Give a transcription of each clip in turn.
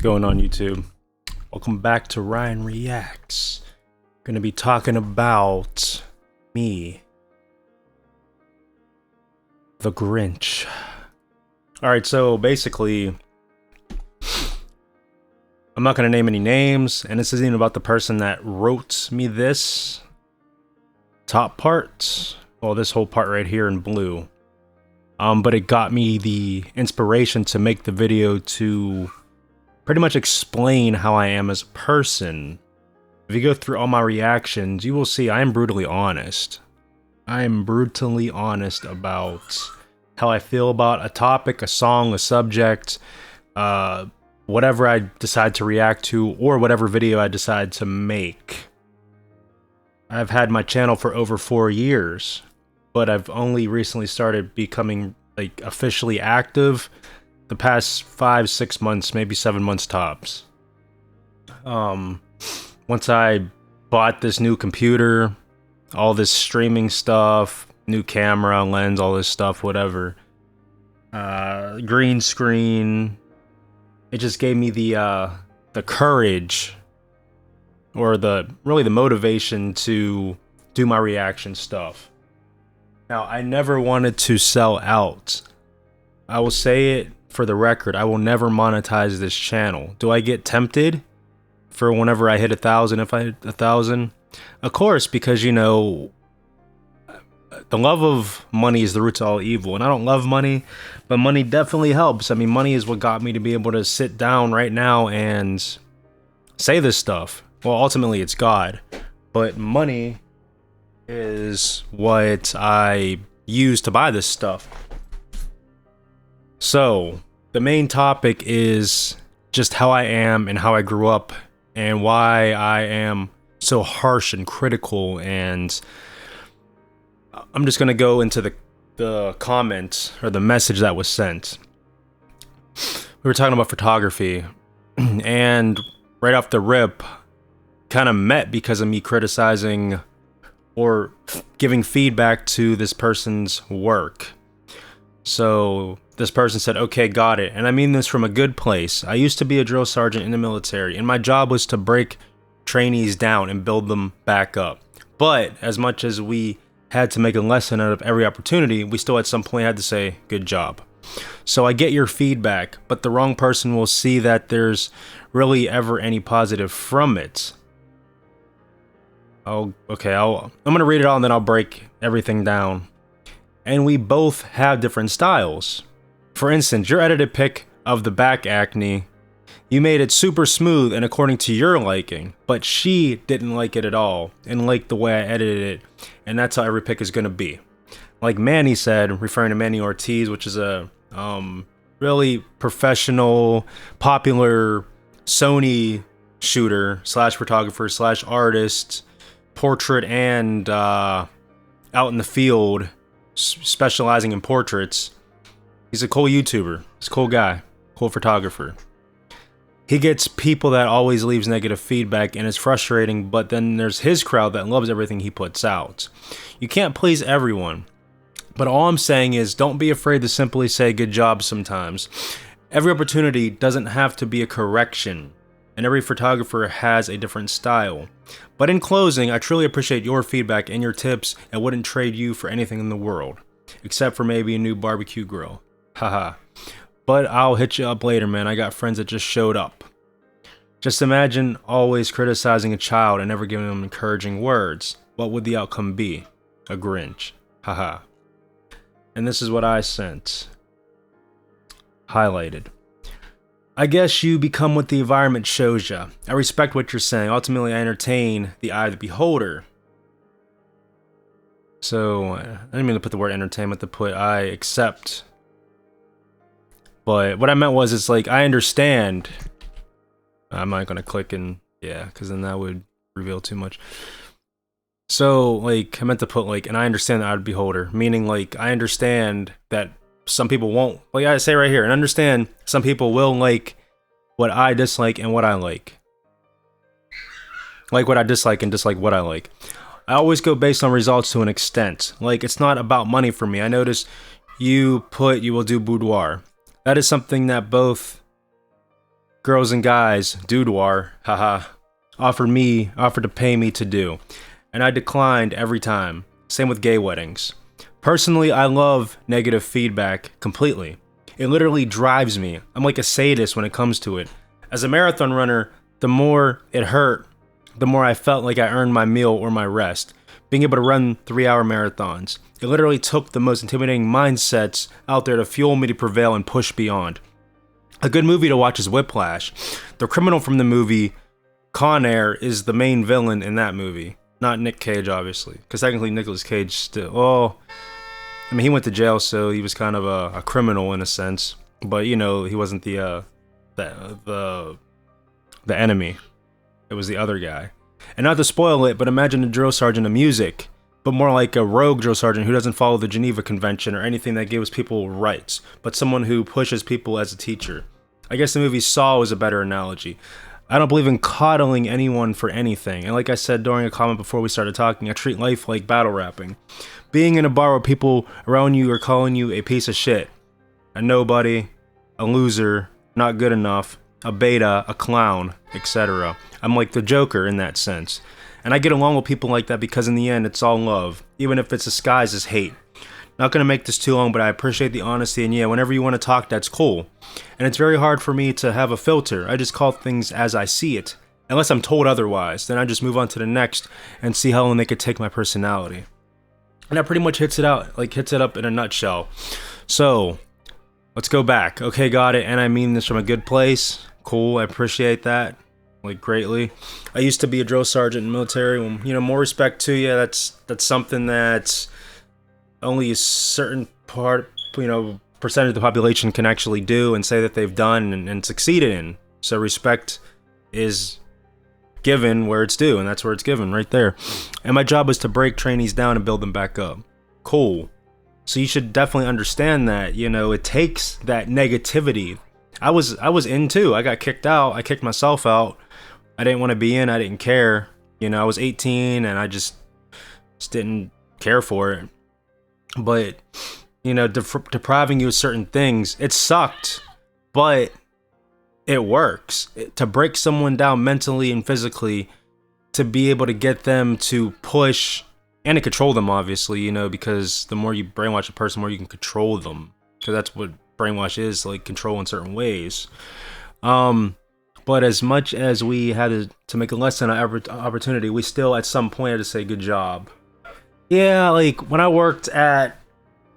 going on YouTube? Welcome back to RyanREAX. Gonna be talking about me, the Grinch. Alright, so basically, I'm not gonna name any names, and this isn't even about the person that wrote me this top part. Well, this whole part right here in blue. But it got me the inspiration to make the video to pretty much explain how I am as a person. If you go through all my reactions, you will see I am brutally honest. I am brutally honest about how I feel about a topic, a song, a subject, whatever I decide to react to, or whatever video I decide to make. I've had my channel for over 4 years, but I've only recently started becoming like officially active the past 5-6 months, maybe 7 months tops. Once I bought this new computer, all this streaming stuff, new camera, lens, all this stuff, whatever, green screen, it just gave me the courage, or really the motivation to do my reaction stuff. Now, I never wanted to sell out. I will say it for the record, I will never monetize this channel. Do I get tempted for whenever I hit 1,000, if I hit 1,000? Of course, because, you know, the love of money is the root to all evil, and I don't love money, but money definitely helps. I mean, money is what got me to be able to sit down right now and say this stuff. Well, ultimately, it's God, but money is what I use to buy this stuff. So, the main topic is just how I am and how I grew up and why I am so harsh and critical, and I'm just gonna go into the comment or the message that was sent. We were talking about photography, and right off the rip, kind of met because of me criticizing or giving feedback to this person's work. So this person said, okay, got it. And I mean this from a good place. I used to be a drill sergeant in the military, and my job was to break trainees down and build them back up. But as much as we had to make a lesson out of every opportunity, we still at some point had to say, good job. So I get your feedback, but the wrong person will see that there's really ever any positive from it. I'm gonna read it all and then I'll break everything down. And we both have different styles. For instance, your edited pic of the back acne, you made it super smooth and according to your liking, but she didn't like it at all and liked the way I edited it, and that's how every pic is gonna be. Like Manny said, referring to Manny Ortiz, which is a really professional, popular Sony shooter slash photographer slash artist, portrait and out in the field, specializing in portraits. He's a cool YouTuber. He's a cool guy, cool photographer. He gets people that always leaves negative feedback, and it's frustrating, but then there's his crowd that loves everything he puts out. You can't please everyone, but all I'm saying is don't be afraid to simply say good job sometimes. Every opportunity doesn't have to be a correction, and every photographer has a different style. But in closing, I truly appreciate your feedback and your tips, and wouldn't trade you for anything in the world, except for maybe a new barbecue grill. Haha. But I'll hit you up later, man. I got friends that just showed up. Just imagine always criticizing a child and never giving them encouraging words. What would the outcome be? A Grinch. Haha. And this is what I sent. Highlighted. I guess you become what the environment shows you. I respect what you're saying. Ultimately, I entertain the eye of the beholder. So, I didn't mean to put the word entertainment, to put I accept. But what I meant was, it's like, I understand. I'm not going to click and, yeah, because then that would reveal too much. So, like, I meant to put, like, and I understand the eye of the beholder. Meaning, like, I understand that some people won't, like I say right here, and understand some people will like what I dislike and what I like. Like what I dislike and dislike what I like. I always go based on results to an extent. Like, it's not about money for me. I notice you will do boudoir. That is something that both girls and guys, Dudoir, haha, offered to pay me to do. And I declined every time. Same with gay weddings. Personally, I love negative feedback completely. It literally drives me. I'm like a sadist when it comes to it. As a marathon runner, the more it hurt, the more I felt like I earned my meal or my rest. Being able to run 3-hour marathons. It literally took the most intimidating mindsets out there to fuel me to prevail and push beyond. A good movie to watch is Whiplash. The criminal from the movie Con Air is the main villain in that movie. Not Nick Cage, obviously. Because technically Nicolas Cage still... Oh, I mean, he went to jail, so he was kind of a criminal in a sense. But, you know, he wasn't the enemy. It was the other guy. And not to spoil it, but imagine a drill sergeant of music, but more like a rogue drill sergeant who doesn't follow the Geneva Convention or anything that gives people rights, but someone who pushes people as a teacher. I guess the movie Saw was a better analogy. I don't believe in coddling anyone for anything. And like I said during a comment before we started talking, I treat life like battle rapping. Being in a bar where people around you are calling you a piece of shit, a nobody, a loser, not good enough, a beta, a clown, etc. I'm like the Joker in that sense. And I get along with people like that because in the end, it's all love, even if it's disguised as hate. Not gonna make this too long, but I appreciate the honesty, and yeah, whenever you want to talk, that's cool. And it's very hard for me to have a filter. I just call things as I see it. Unless I'm told otherwise, then I just move on to the next and see how long they could take my personality. And that pretty much hits it up in a nutshell. So, let's go back. Okay, got it, and I mean this from a good place. Cool, I appreciate that, like, greatly. I used to be a drill sergeant in the military. Well, you know, more respect to you. That's something that only a certain percentage of the population can actually do and say that they've done and succeeded in. So respect is given where it's due, and that's where it's given, right there. And my job was to break trainees down and build them back up. Cool. So you should definitely understand that, you know, it takes that negativity. I was in too. I got kicked out. I kicked myself out. I didn't want to be in. I didn't care. You know, I was 18 and I just didn't care for it. But, you know, depriving you of certain things, it sucked, but it works. To break someone down mentally and physically, to be able to get them to push and to control them, obviously, you know, because the more you brainwash a person, the more you can control them. Because that's what brainwash is, like, control in certain ways. But as much as we had to make a lesson opportunity, we still at some point had to say good job. Yeah, like when I worked at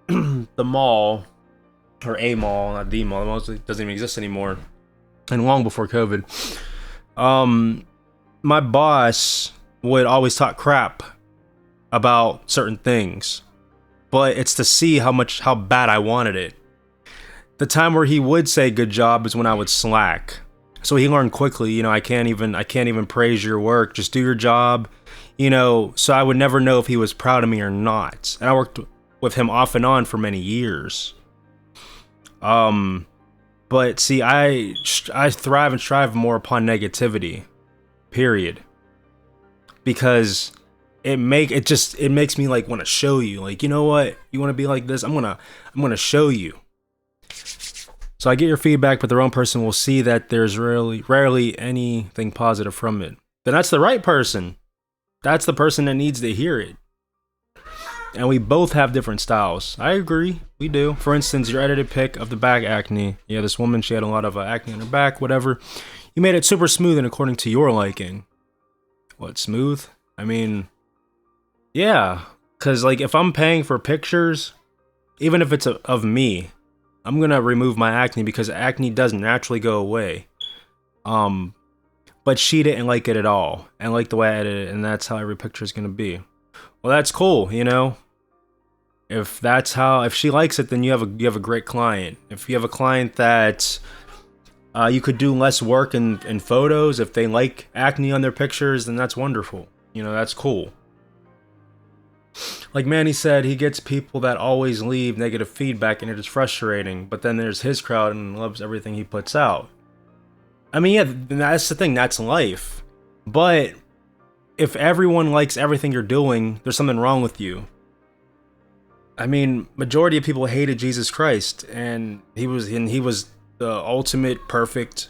the mall, or a mall, not the mall, it doesn't even exist anymore, and long before COVID, my boss would always talk crap about certain things, but it's to see how bad I wanted it. The time where he would say good job is when I would slack. So he learned quickly, you know, I can't even praise your work, just do your job, you know. So I would never know if he was proud of me or not. And I worked with him off and on for many years. But see, I thrive and strive more upon negativity, period. Because it makes me like want to show you, like, you know what, you want to be like this, I'm gonna show you. So I get your feedback, but the wrong person will see that there's rarely anything positive from it. Then that's the right person. That's the person that needs to hear it. And we both have different styles. I agree, we do. For instance, your edited pic of the back acne. Yeah, this woman, she had a lot of acne on her back, whatever. You made it super smooth and according to your liking. What, smooth? I mean, yeah. Because, like, if I'm paying for pictures, even if it's of me, I'm gonna remove my acne because acne doesn't naturally go away. But she didn't like it at all and liked the way I edited it, and that's how every picture is gonna be. Well, that's cool, you know. If she likes it, then you have a great client. If you have a client that you could do less work in photos, if they like acne on their pictures, then that's wonderful. You know, that's cool. Like Manny said, he gets people that always leave negative feedback and it is frustrating, but then there's his crowd and loves everything he puts out. I mean, yeah, that's the thing, that's life. But if everyone likes everything you're doing, there's something wrong with you. I mean, majority of people hated Jesus Christ, and he was the ultimate perfect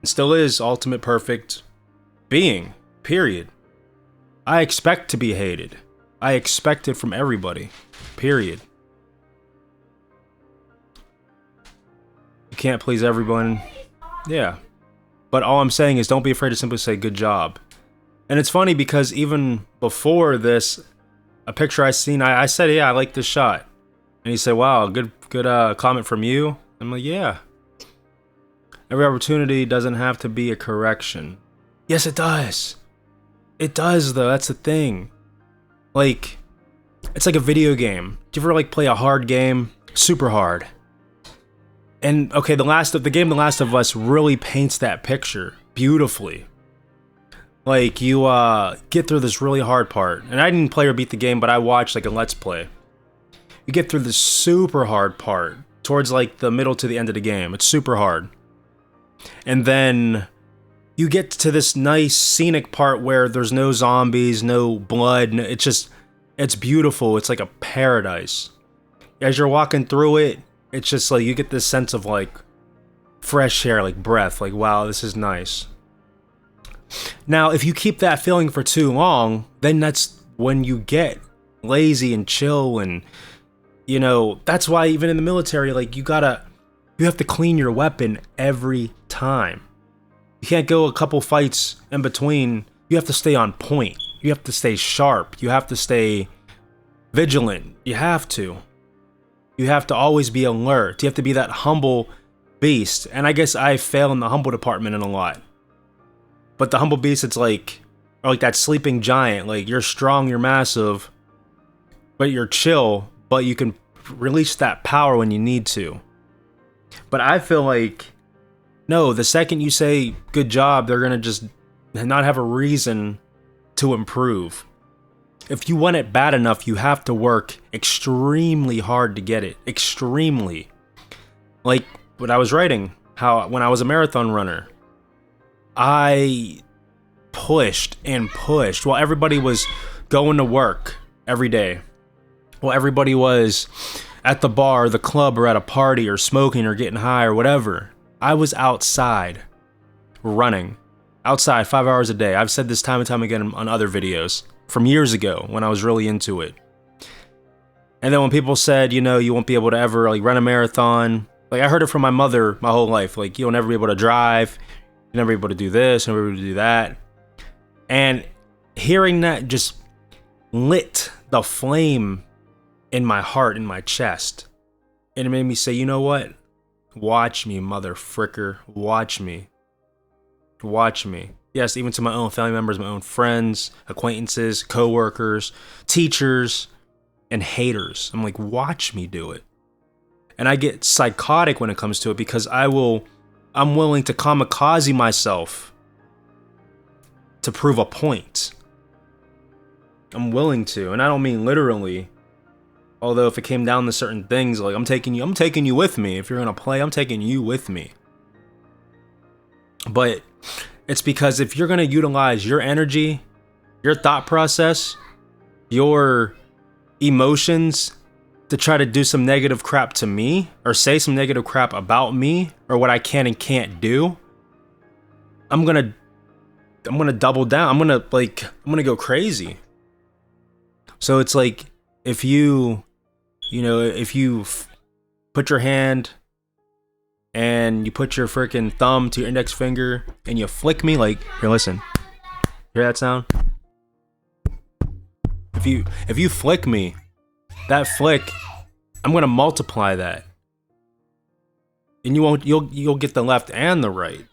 and still is ultimate perfect being, period. I expect to be hated. I expect it from everybody, period. You can't please everyone, yeah. But all I'm saying is don't be afraid to simply say good job. And it's funny because even before this, a picture I seen, I said, yeah, I like this shot. And he said, wow, good comment from you. I'm like, yeah. Every opportunity doesn't have to be a correction. Yes, it does. It does, though. That's the thing. Like, it's like a video game. Do you ever like play a hard game? Super hard. And okay, the game The Last of Us really paints that picture beautifully. Like, you get through this really hard part. And I didn't play or beat the game, but I watched like a Let's Play. You get through this super hard part towards like the middle to the end of the game. It's super hard. And then you get to this nice scenic part where there's no zombies, no blood. It's beautiful. It's like a paradise. As you're walking through it, it's just like you get this sense of like fresh air, like breath, like, wow, this is nice. Now, if you keep that feeling for too long, then that's when you get lazy and chill. And, you know, that's why even in the military, like, you have to clean your weapon every time. You can't go a couple fights in between. You have to stay on point. You have to stay sharp. You have to stay vigilant. You have to. You have to always be alert. You have to be that humble beast. And I guess I fail in the humble department in a lot. But the humble beast, it's like, or like that sleeping giant. Like, you're strong, you're massive, but you're chill, but you can release that power when you need to. But I feel like, no, the second you say good job, they're gonna just not have a reason to improve. If you want it bad enough, you have to work extremely hard to get it. Extremely. Like what I was writing, how when I was a marathon runner, I pushed and pushed while everybody was going to work every day. While everybody was at the bar, the club, or at a party, or smoking, or getting high, or whatever. I was outside, running. Outside 5 hours a day. I've said this time and time again on other videos from years ago when I was really into it. And then when people said, you know, you won't be able to ever like run a marathon, like I heard it from my mother my whole life, like you'll never be able to drive, you'll never be able to do this, you'll never be able to do that. And hearing that just lit the flame in my heart, in my chest. And it made me say, you know what? Watch me, mother fricker. Watch me. Watch me. Yes, even to my own family members, my own friends, acquaintances, co-workers, teachers, and haters. I'm like, watch me do it. And I get psychotic when it comes to it because I'm willing to kamikaze myself to prove a point. I'm willing to, and I don't mean literally. Although if it came down to certain things, like I'm taking you with me. If you're gonna play, I'm taking you with me. But it's because if you're gonna utilize your energy, your thought process, your emotions to try to do some negative crap to me, or say some negative crap about me, or what I can and can't do, I'm gonna double down. I'm gonna go crazy. So it's like, if you put your hand and you put your freaking thumb to your index finger and you flick me, like, here, listen. Hear that sound? If you flick me, that flick, I'm gonna multiply that. And you'll get the left and the right.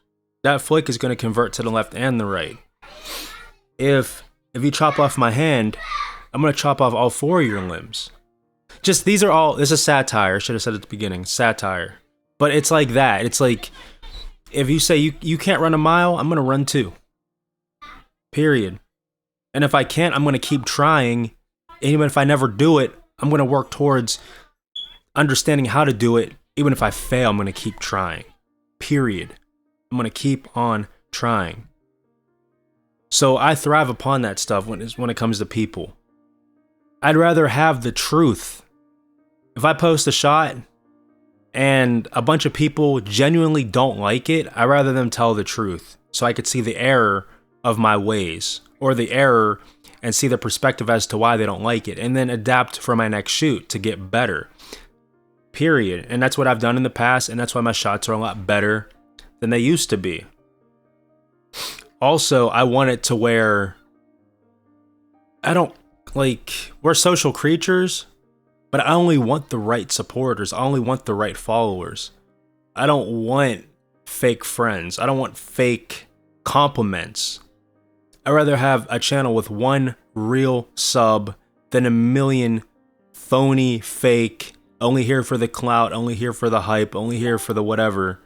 That flick is gonna convert to the left and the right. If you chop off my hand, I'm gonna chop off all four of your limbs. Just, this is satire. I should have said at the beginning, satire. But it's like that. It's like, if you say you can't run a mile, I'm gonna run 2. Period. And if I can't, I'm gonna keep trying. And even if I never do it, I'm gonna work towards understanding how to do it. Even if I fail, I'm gonna keep trying. Period. I'm gonna keep on trying. So I thrive upon that stuff when it comes to people. I'd rather have the truth. If I post a shot and a bunch of people genuinely don't like it, I'd rather them tell the truth so I could see the error of my ways, or the error and see the perspective as to why they don't like it, and then adapt for my next shoot to get better. Period. And that's what I've done in the past, and that's why my shots are a lot better than they used to be. Also, I want it to where we're social creatures, but I only want the right supporters. I only want the right followers. I don't want fake friends. I don't want fake compliments. I'd rather have a channel with one real sub than a million phony, fake, only here for the clout, only here for the hype, only here for the whatever.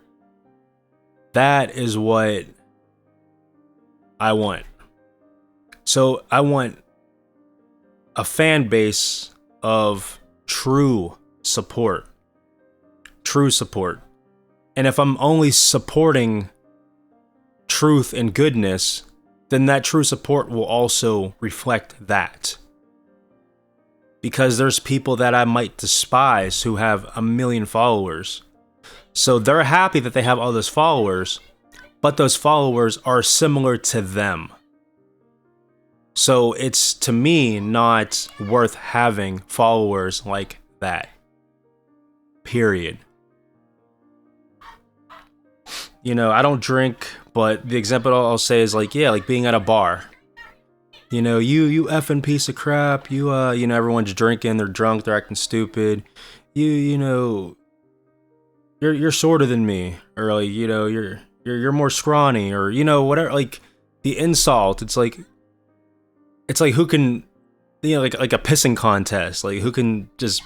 That is what I want. So I want a fan base of true support. True support. And if I'm only supporting truth and goodness, then that true support will also reflect that. Because there's people that I might despise who have 1 million followers. So they're happy that they have all those followers, but those followers are similar to them. So it's, to me, not worth having followers like that. Period. You know, I don't drink, but the example I'll say is like being at a bar. You know, you effing piece of crap. You know, everyone's drinking, they're drunk, they're acting stupid. You know, you're shorter than me, or like, you know, you're more scrawny, or you know, whatever. Like the insult, it's like who can, you know, like a pissing contest, like who can just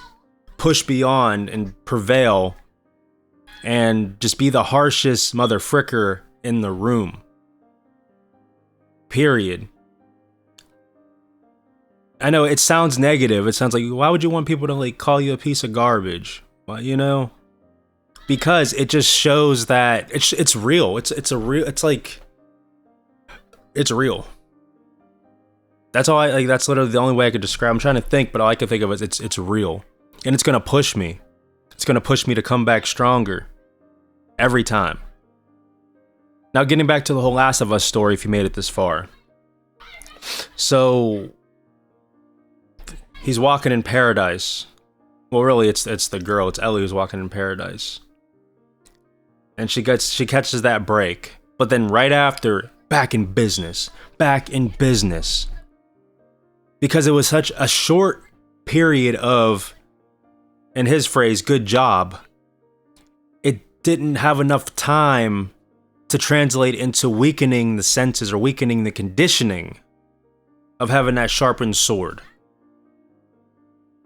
push beyond and prevail, and just be the harshest mother fricker in the room. Period. I know it sounds negative. It sounds like, why would you want people to like call you a piece of garbage? Well, you know, because it just shows that it's real. It's real. That's all that's literally the only way I could describe. I'm trying to think, but all I can think of is it's real. And it's gonna push me. It's gonna push me to come back stronger. Every time. Now getting back to the whole Last of Us story, if you made it this far. So he's walking in paradise. Well, really, it's the girl. It's Ellie who's walking in paradise, and she catches that break. But then right after, back in business, because it was such a short period of, in his phrase, good job. It didn't have enough time to translate into weakening the senses or weakening the conditioning of having that sharpened sword.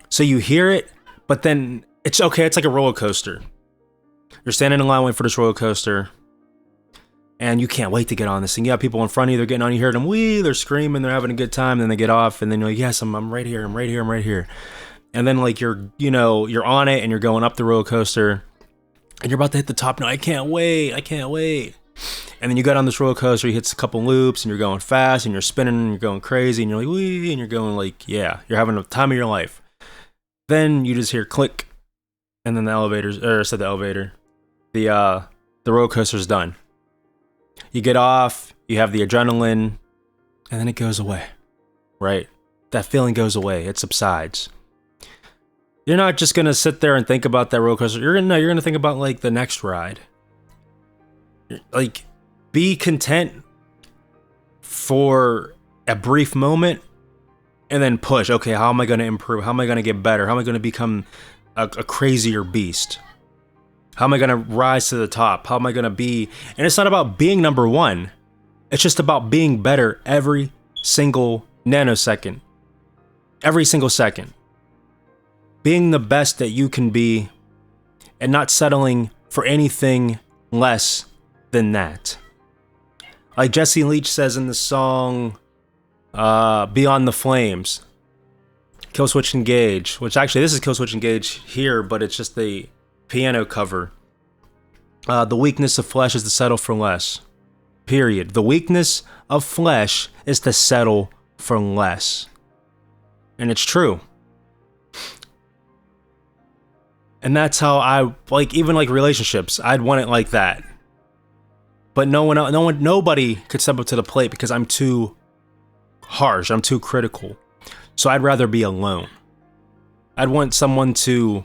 So you hear it, but then it's okay. It's like a roller coaster. You're standing in line waiting for this roller coaster, and you can't wait to get on this thing. You have people in front of you, they're getting on, you hear them, they're screaming, they're having a good time, then they get off, and then you're like, yes, I'm right here, I'm right here. And then like you're on it, and you're going up the roller coaster, and you're about to hit the top. No, I can't wait. And then you get on this roller coaster, you hit a couple loops, and you're going fast, and you're spinning, and you're going crazy, and you're like, and you're going like, yeah, you're having the time of your life. Then you just hear click, and then the roller coaster's done. You get off, you have the adrenaline, and then it goes away, right? That feeling goes away, it subsides. You're not just gonna sit there and think about that roller coaster. You're gonna think about like the next ride. Like, be content for a brief moment, and then push. Okay, how am I gonna improve? How am I gonna get better? How am I gonna become a crazier beast? How am I gonna rise to the top? How am I gonna be? And it's not about being number one. It's just about being better every single nanosecond. Every single second. Being the best that you can be, and not settling for anything less than that. Like Jesse Leach says in the song Beyond the Flames, Killswitch Engage, which actually this is Killswitch Engage here, but it's just the piano cover. The weakness of flesh is to settle for less. Period. The weakness of flesh is to settle for less. And it's true. And that's how I, like, even like relationships, I'd want it like that. But nobody could step up to the plate because I'm too harsh, I'm too critical. So I'd rather be alone. I'd want someone to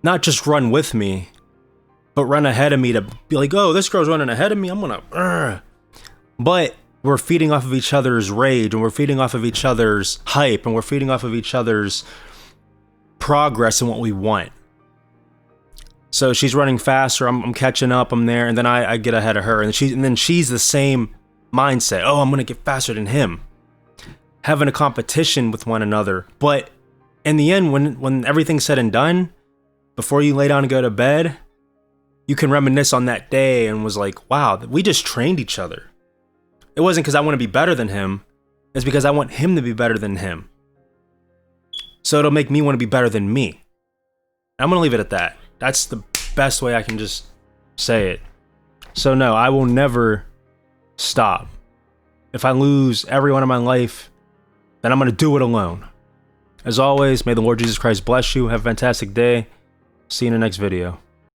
not just run with me, but run ahead of me, to be like, oh, this girl's running ahead of me, I'm gonna, But we're feeding off of each other's rage, and we're feeding off of each other's hype, and we're feeding off of each other's progress and what we want. So she's running faster, I'm catching up, I'm there, and then I get ahead of her, and then she's the same mindset. Oh, I'm gonna get faster than him. Having a competition with one another. But in the end, when everything's said and done, before you lay down and go to bed, you can reminisce on that day and was like, wow, we just trained each other. It wasn't because I want to be better than him. It's because I want him to be better than him. So it'll make me want to be better than me. I'm going to leave it at that. That's the best way I can just say it. So no, I will never stop. If I lose everyone in my life, then I'm going to do it alone. As always, may the Lord Jesus Christ bless you. Have a fantastic day. See you in the next video.